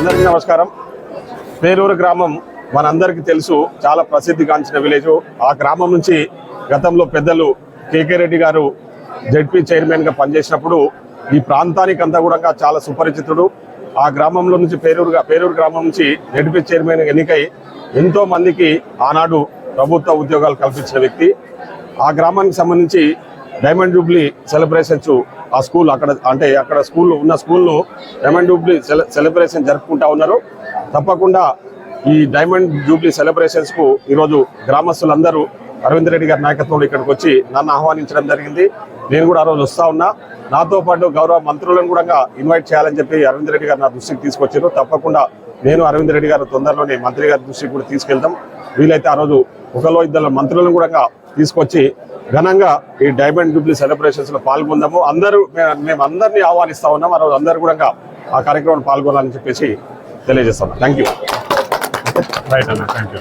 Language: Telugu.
అందరికీ నమస్కారం. పేరూరు గ్రామం మనందరికీ తెలుసు, చాలా ప్రసిద్ధిగాంచిన విలేజ్. ఆ గ్రామం నుంచి గతంలో పెద్దలు కేకే రెడ్డి గారు జెడ్పీ చైర్మన్గా పనిచేసినప్పుడు ఈ ప్రాంతానికి అంతా కూడా చాలా సుపరిచితుడు. ఆ గ్రామంలో నుంచి పేరూరు గ్రామం నుంచి జెడ్పీ చైర్మన్ ఎన్నికై ఎంతో మందికి ఆనాడు ప్రభుత్వ ఉద్యోగాలు కల్పించిన వ్యక్తి. ఆ గ్రామానికి సంబంధించి డైమండ్ జూబ్లీ సెలబ్రేషన్స్ ఆ స్కూల్ అక్కడ స్కూల్ను డైమండ్ జూబ్లీ సెలబ్రేషన్ జరుపుకుంటా ఉన్నారు. తప్పకుండా ఈ డైమండ్ జూబ్లీ సెలబ్రేషన్స్ కు ఈరోజు గ్రామస్తులందరూ అరవింద్ రెడ్డి గారి నాయకత్వంలో ఇక్కడికి వచ్చి నన్ను ఆహ్వానించడం జరిగింది. నేను కూడా ఆ రోజు వస్తా ఉన్నా. నాతో పాటు గౌరవ మంత్రులను కూడా ఇన్వైట్ చేయాలని చెప్పి అరవింద్ రెడ్డి గారు నా దృష్టికి తీసుకొచ్చారు. తప్పకుండా నేను అరవింద్ రెడ్డి గారు తొందరలోనే మంత్రి గారి దృష్టికి కూడా తీసుకెళ్తాం. వీలైతే ఆ రోజు ఒకలో ఇద్దరు మంత్రులను కూడా తీసుకొచ్చి ఘనంగా ఈ డైమండ్ జూబ్లీ సెలబ్రేషన్స్ లో పాల్గొందాము. మేము అందరినీ ఆహ్వానిస్తా ఉన్నాం. ఆ రోజు అందరూ కూడా ఆ కార్యక్రమం పాల్గొనాలని చెప్పేసి తెలియజేస్తాం. Thank you. రైట్ అన్న, థ్యాంక్ యూ.